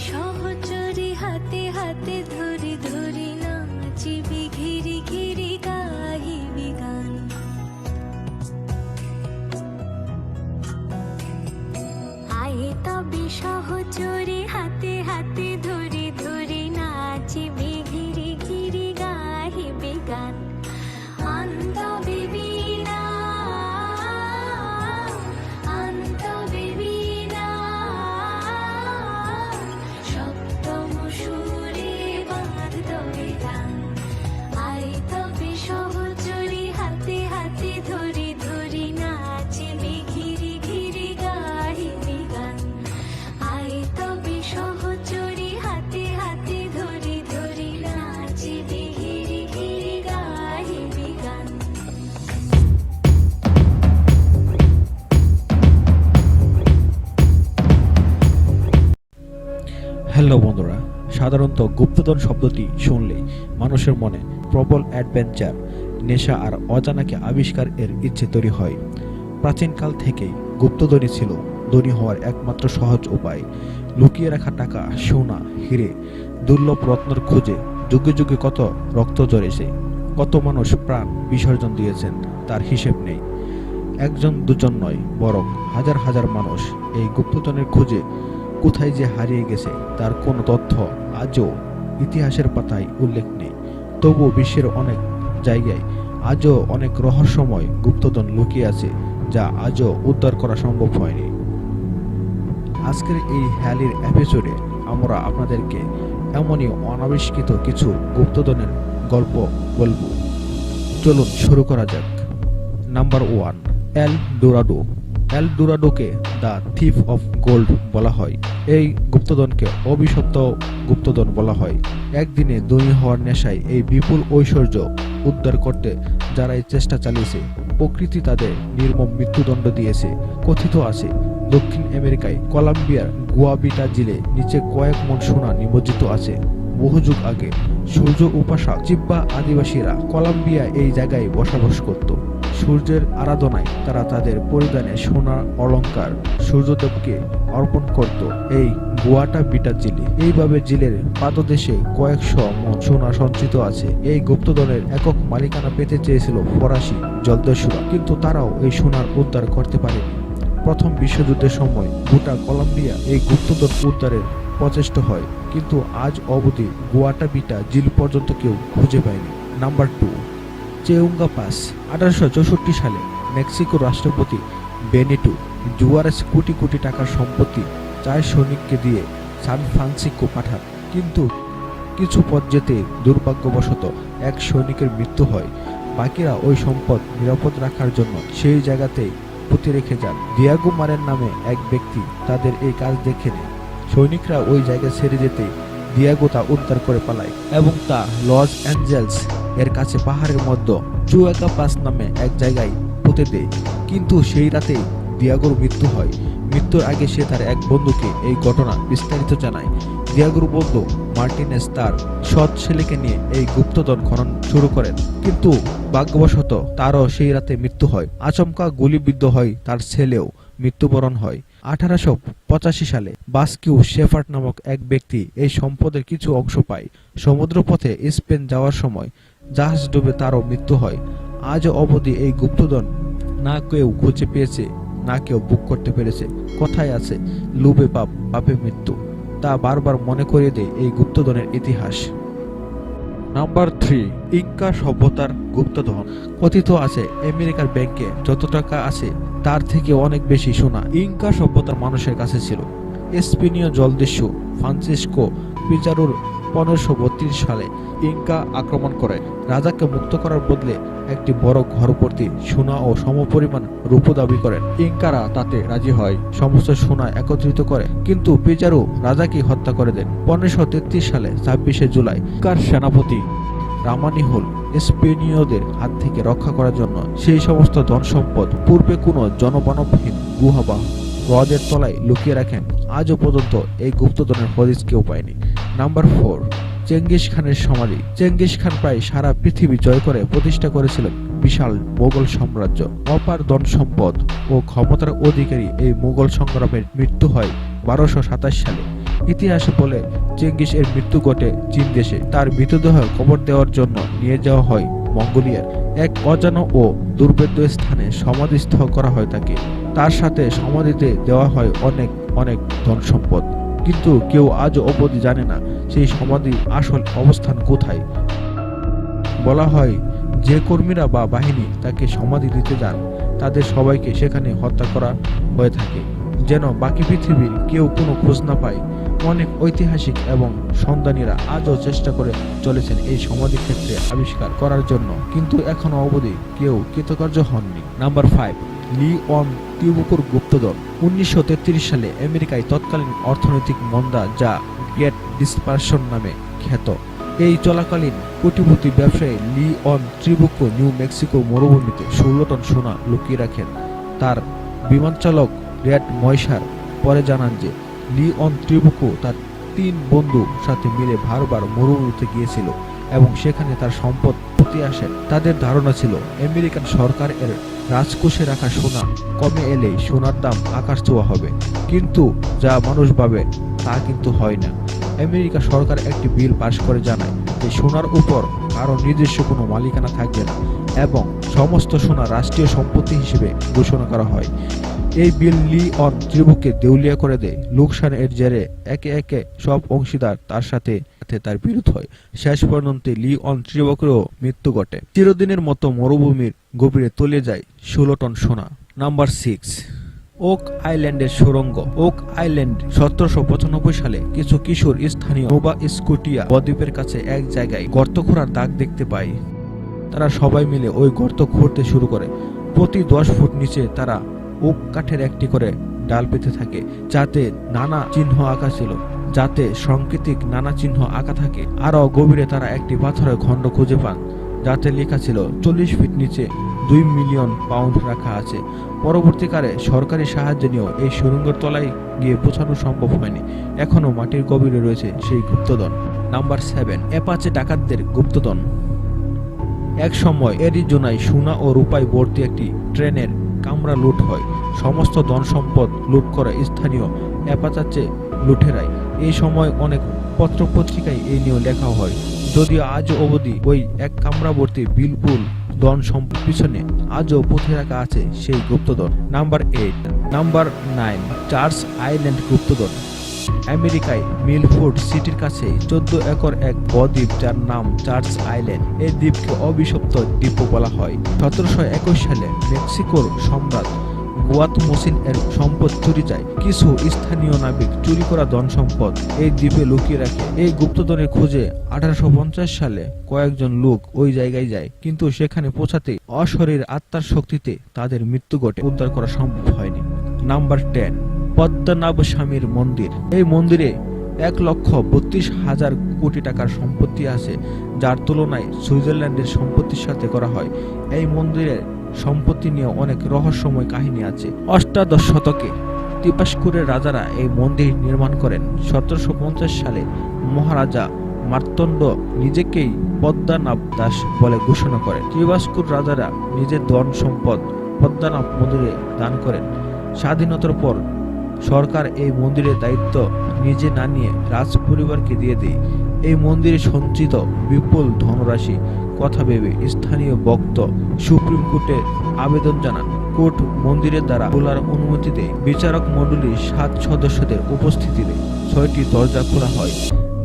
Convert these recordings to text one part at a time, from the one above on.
সহচরী হাতে হাতে ধরি ধরি নাচিবি ঘিরি ঘিরি গাহিবি গান। আয়ে তবে সহচরী হাতে হাতে ধরি ধরি নাচিবি ঘিরি ঘিরি গাহিবি গান। আন্ত বিবিনা আন্ত বিবিনা সপ্তম সুরে বাঁধ তবে গান। আয়ে তবে সহচরী হাতে হাতে ধরি ধরি নাচিবি ঘিরি ঘিরি গাহিবি গান। আয়ে তবে সহচরী হাতে হাতে ধরি ধরি নাচিবি ঘিরি ঘিরি গাহিবি গান। হ্যালো বন্ধুরা, সাধারণত গুপ্তধন শব্দটি শুনলেই মানুষের মনে প্রবল অ্যাডভেঞ্চার, নেশা আর অজানাকে আবিষ্কার এর ইচ্ছে তৈরি হয়। প্রাচীনকাল থেকেই গুপ্তধনই ছিল ধনী হওয়ার একমাত্র সহজ উপায়। লুকিয়ে রাখা টাকা, সোনা, হিরে, দুর্লভ রত্নের খোঁজে যুগে যুগে কত রক্ত ঝরেছে, কত মানুষ প্রাণ বিসর্জন দিয়েছেন, তার হিসেব নেই। একজন দুজন নয়, বরং হাজার হাজার মানুষ এই গুপ্তধনের খোঁজে কোথায় যে হারিয়ে গেছে তার কোনো তথ্য আজও ইতিহাসের পাতায় উল্লেখ নেই। তবুও বিশ্বের অনেক জায়গায় আজও অনেক রহস্যময় গুপ্তধন লুকিয়ে আছে, যা আজও উদ্ধার করা সম্ভব হয়নি। আজকের এই হ্যালির এপিসোডে আমরা আপনাদেরকে এমনই অনাবিষ্কৃত কিছু গুপ্তধনের গল্প বলবো। চলুন শুরু করা যাক। Number 1, El Dorado. এল ডোরাডোকে দ্য থিফ অফ গোল্ড বলা হয়। এই গুপ্তধনকে অভিশপ্ত গুপ্তধন বলা হয়। একদিনে ধনী হওয়ার নেশায় এই বিপুল ঐশ্বর্য উদ্ধার করতে যারা এই চেষ্টা চালিয়েছে, প্রকৃতি তাদের নির্মম মৃত্যুদণ্ড দিয়েছে। কথিত আছে দক্ষিণ আমেরিকায় কলম্বিয়ার গুয়াবিটা জিলে নিচে কয়েক মণ সোনা নিমজ্জিত আছে। বহু যুগ আগে সূর্য উপাসক চিব্বা আদিবাসীরা কলম্বিয়া এই জায়গায় বসবাস করত। সূর্যের আরাধনায় তারা তাদের পরিধানে সোনার অলংকার সূর্যদেবকে অর্পণ করত এই গুয়াটা বিটা জিলে। এইভাবে জিলের পাদদেশে কয়েকশো মণ সোনা সঞ্চিত আছে। এই গুপ্তধনের একক মালিকানা পেতে চেয়েছিল ফরাসি জলদস্যুরা, কিন্তু তারাও এই সোনার উদ্ধার করতে পারেনি। প্রথম বিশ্বযুদ্ধের সময় গোটা কলম্বিয়া এই গুপ্তধন উদ্ধারের প্রচেষ্টা হয়, কিন্তু আজ অবধি গুয়াটা বিটা জিল পর্যন্ত কেউ খুঁজে পায়নি। Number 2, চেউঙ্গা pass. 1864 সালে মেক্সিকো রাষ্ট্রপতি বেনিটো জুয়ারেস কোটি কোটি টাকার সম্পত্তি 4 সৈনিককে দিয়ে সান ফ্রান্সিসকো পাঠান, কিন্তু কিছু পথ যেতে দুর্ভাগ্যবশত এক সৈনিকের মৃত্যু হয়। বাকিরা ওই সম্পদ নিরাপদ রাখার জন্য সেই জায়গাতেই পুঁতে রেখে যান। দিয়াগো মারের নামে এক ব্যক্তি তাদের এই কাজ দেখে নেয়। সৈনিকরা ওই জায়গা ছেড়ে যেতে দিয়াগো তা উদ্ধার করে পালায় এবং তা লস অ্যাঞ্জেলস এর কাছে পাহাড়ের মধ্যে চুয়াকা পাস নামে এক জায়গায় পুঁতে দেয়। কিন্তু সেই রাতেই দিয়াগোর মৃত্যু হয়। মৃত্যুর আগে সে তার এক বন্ধুকে এই ঘটনা বিস্তারিত জানায়। দিয়াগোর বন্ধু মার্টিনেস তার সৎ ছেলেকে নিয়ে এই গুপ্তধন খনন শুরু করেন, কিন্তু ভাগ্যবশত তারও সেই রাতে মৃত্যু হয়। আচমকা গুলিবিদ্ধ হয় তার ছেলেও মৃত্যুবরণ হয়। 1885 সালে বাস্কিউ শেফার্ড নামক এক ব্যক্তি এই সম্পদের কিছু অংশ পায়। সমুদ্রপথে স্পেন যাওয়ার সময় জাহাজ ডুবে তারও মৃত্যু হয়। আজও অবধি এই গুপ্তধন না কেউ খুঁজে পেয়েছে, না কেউ বুক করতে পেরেছে। কথায় আছে লোভে পাপ, পাপে মৃত্যু। তা বারবার মনে করিয়ে দেয় এই গুপ্তধনের ইতিহাস। নাম্বার 3, ইনকা সভ্যতার গুপ্তধন। কথিত আছে আমেরিকার ব্যাংকে যত টাকা আছে তার থেকে অনেক বেশি সোনা ইনকা সভ্যতার মানুষের কাছে ছিল। স্পেনীয় জলদস্যু ফ্রান্সিসকো পিজারোর 1532 সালে ইনকা আক্রমণ করে রাজাকে মুক্ত করার বদলে একটি বড় ঘর ভর্তি সোনা ও সমপরিমাণ রূপ দাবি করেন। ইনকারা তাতে রাজি হয়, সমস্ত সোনা একত্রিত করে, কিন্তু পিজারো রাজাকে হত্যা করে দেন। 1533 সালে 26শে জুলাই ইনকার সেনাপতি রামানিহুল স্পেনীয়দের হাত থেকে রক্ষা করার জন্য সেই সমস্ত ধন সম্পদ পূর্বে কোনো জনমানবহীন গুহা বা হ্রদের তলায় লুকিয়ে রাখেন। আজও পর্যন্ত এই গুপ্তধনের হদিস কেউ পায়নি। নাম্বার 4, চেঙ্গিস খানের সমাধি। চেঙ্গিস খান প্রায় সারা পৃথিবী জয় করে প্রতিষ্ঠা করেছিলেন বিশাল মোগল সাম্রাজ্য। অপার ধন সম্পদ ও ক্ষমতার অধিকারী এই মোগল সংগ্রামের মৃত্যু হয় 1227 সালে। ইতিহাসে বলে চেঙ্গিস এর মৃত্যু ঘটে চীন দেশে। তার মৃতদেহ কবর দেওয়ার জন্য নিয়ে যাওয়া হয় মঙ্গোলিয়ার এক অজানা ও দুর্ভেদ্য স্থানে সমাধিস্থ করা হয় তাকে। তার সাথে সমাধিতে দেওয়া হয় অনেক অনেক ধন সম্পদ, কিন্তু কেউ আজও অবধি জানে না সেই সমাধির আসল অবস্থান কোথায়। বলা হয় যে কর্মীরা বা বাহিনী তাকে সমাধি দিতে যান তাদের সবাইকে সেখানে হত্যা করা হয়ে থাকে, যেন বাকি পৃথিবীর কেউ কোনো খোঁজ না পায়। অনেক ঐতিহাসিক এবং সন্ধানীরা আজও চেষ্টা করে চলেছেন এই সমাধি ক্ষেত্রে আবিষ্কার করার জন্য, কিন্তু এখনো অবধি কেউ কৃতকার্য হননি। নাম্বার 5, লি অন ত্রিবুকুর গুপ্তধন। 1933 সালে আমেরিকায় তৎকালীন অর্থনৈতিক মন্দা যা গ্রেট ডিসপারশন নামে খ্যাত, এই চলাকালীন কোটিপতি ব্যবসায়ী লি অন ত্রিবুকু নিউ মেক্সিকো মরুভূমিতে 16 টন সোনা লুকিয়ে রাখেন। তার বিমান চালক রেড ময়সার পরে জানান যে লি অন ত্রিবুকু তার 3 বন্ধু সাথে মিলে বারবার মরুভূমিতে গিয়েছিল এবং সেখানে তার সম্পদ প্রতি আসে। তাদের ধারণা ছিল আমেরিকান সরকার এর রাজকোষে রাখা সোনা কমে এলেই সোনার দাম আকাশ ছোঁয়া হবে, কিন্তু যা মানুষ ভাবে তা কিন্তু হয় না। আমেরিকা সরকার একটি বিল পাশ করে জানায় যে সোনার উপর কারো নিজস্ব কোনো মালিকানা থাকবে না এবং সমস্ত সোনা রাষ্ট্রীয় সম্পত্তি হিসেবে ঘোষণা করা হয়। এই বিল লি অন ত্রিবুককে দেউলিয়া করে দেয়। লোকসান এর জেরে একে একে সব অংশীদার তার সাথে তার বিরোধ হয়। শেষ পর্যন্ত লি অন ত্রিবুকেরও মৃত্যু ঘটে। চিরদিনের মতো মরুভূমির গভীরে তলিয়ে যায় 16 টন সোনা। নাম্বার 6, ওক আইল্যান্ডের সুড়ঙ্গ। ওক আইল্যান্ড 1795 সালে কিছু কিশোর স্থানীয় নোভা স্কটিয়া বদ্বীপের কাছে এক জায়গায় গর্ত খোঁড়ার দাগ দেখতে পায়। তারা সবাই মিলে ওই গর্ত খুঁড়তে শুরু করে। প্রতি 10 ফুট নিচে তারা ওক কাঠের একটি করে ডাল পেতে থাকে, যাতে নানা চিহ্ন আঁকা ছিল, যাতে সাংকেতিক নানা চিহ্ন আঁকা থাকে। আরো গভীরে তারা একটি পাথরের খণ্ড খুঁজে পান, যাতে লেখা ছিল 40 ফিট নিচে 2 মিলিয়ন পাউন্ড রাখা আছে। পরবর্তীকালে সরকারি সাহায্য নিয়েও এই সুড়ঙ্গের তলায় গিয়ে পৌঁছানো সম্ভব হয়নি। এখনো মাটির গভীরে রয়েছে সেই গুপ্তধন। নাম্বার 7, অ্যাপাচে ডাকাতদের গুপ্তধন। এক সময় অ্যারিজোনায় সোনা ও রূপায় ভর্তি একটি ট্রেনের কামরা লুট হয়। সমস্ত ধন সম্পদ লুট করে স্থানীয় অ্যাপাচে লুটেরাই। এই সময় অনেক পত্রপত্রিকায় এই নিয়ে লেখা হয়, যদিও আজও অবধি ওই এক কামরা ভর্তি বিলপুল ধন সম্পদ পিছনে আজও পুঁথে রাখা আছে সেই গুপ্তধন। নাম্বার 8, নাম্বার 9, চার্লস আইল্যান্ড গুপ্তধন। আমেরিকায় মিলফোর্ড সিটির কাছে 14 একর এক বদ্বীপ যার নাম চার্লস আইল্যান্ড। এই দ্বীপকে অভিশপ্ত দ্বীপ বলা হয়। 1721 সালে মেক্সিকোর সম্রাট গুয়াতমোসিন এর সম্পদ চুরি যায়। কিছু স্থানীয় নাবিক চুরি করা ধন সম্পদ এই দ্বীপে লুকিয়ে রাখে। এই গুপ্তধনের খোঁজে 1850 সালে কয়েকজন লোক ওই জায়গায় যায়, কিন্তু সেখানে পৌঁছাতে অশরীর আত্মার শক্তিতে তাদের মৃত্যু ঘটে, উদ্ধার করা সম্ভব হয়নি। নাম্বার 10, পদ্মনাভ স্বামীর মন্দির। এই মন্দিরে 1,32,000 কোটি টাকার সম্পত্তি আছে, যার তুলনায় সুইজারল্যান্ডের সম্পত্তির সাথে করা হয়। এই মন্দিরের সম্পত্তি নিয়ে অনেক রহস্যময় কাহিনী আছে। অষ্টাদশ শতকে ত্রিবাস্কুরের রাজারা এই মন্দির নির্মাণ করেন। 1750 সালে মহারাজা মার্তণ্ড নিজেকেই পদ্মনাভ দাস বলে ঘোষণা করেন। ত্রিবাস্কুর রাজারা নিজের ধন সম্পদ পদ্মনাভ মন্দিরে দান করেন। স্বাধীনতার পর সরকার এই মন্দিরের দায়িত্ব নিজে না নিয়ে রাজ পরিবারকে দিয়ে দেয়। এই মন্দিরে সঞ্চিত বিপুল ধনরাশি কথা ভেবে স্থানীয় ভক্ত সুপ্রিম কোর্টে আবেদন জানান। কোর্ট মন্দিরের দ্বারা খোলার অনুমতি দেয়। বিচারক মণ্ডলীর 7 সদস্যদের উপস্থিতিতে 6টি দরজা খোলা হয়,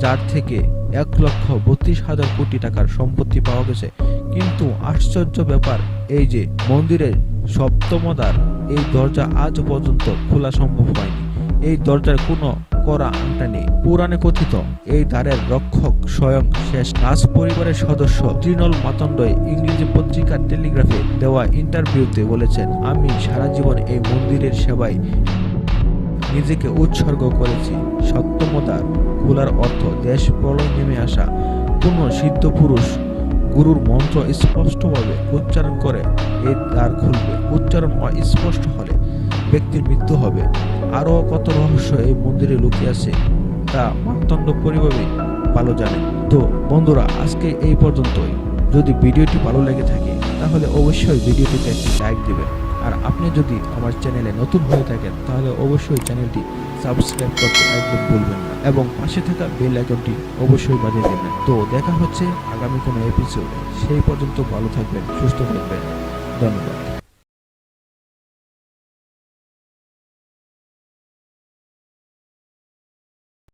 যার থেকে 1,32,000 কোটি টাকার সম্পত্তি পাওয়া গেছে। কিন্তু আশ্চর্য ব্যাপার এই যে মন্দিরের সপ্তমদ্বার এই দরজা আজ পর্যন্ত খোলা সম্ভব হয়নি। এই দরজার কোনো করা আংটা নেই। পুরাণে কথিত এই দ্বারের রক্ষক স্বয়ং শেষ রাজ পরিবারের সদস্য তৃণল মাতন্ডয় ইংরেজি পত্রিকার টেলিগ্রাফে দেওয়া ইন্টারভিউতে বলেছেন, আমি সারা জীবন এই মন্দিরের সেবায় নিজেকে উৎসর্গ করেছি। সপ্তমদ্বার খোলার অর্থ দেশ প্রলয় নেমে আসা। কোন সিদ্ধ পুরুষ গুরুর মন্ত্র স্পষ্টভাবে উচ্চারণ করে এই দ্বার খুলবে। উচ্চারণ অস্পষ্ট হলে ব্যক্তির মৃত্যু হবে। আরও কত রহস্য এই মন্দিরে লুকিয়ে আছে তা মার্তণ্ড পরিবারই ভালো জানে। তো বন্ধুরা, আজকে এই পর্যন্তই। যদি ভিডিওটি ভালো লেগে থাকে তাহলে অবশ্যই ভিডিওটিতে একটি লাইক দিবেন আর আপনি যদি আমার চ্যানেলে নতুন হয়ে থাকেন তাহলে অবশ্যই চ্যানেলটি সাবস্ক্রাইব করতে একদম ভুলবেন না এবং পাশে থাকা বেল আইকনটি অবশ্যই বাজিয়ে দেবেন। তো দেখা হচ্ছে আগামী কোনো এপিসোডে। সেই পর্যন্ত ভালো থাকবেন, সুস্থ থাকবেন। ধন্যবাদ।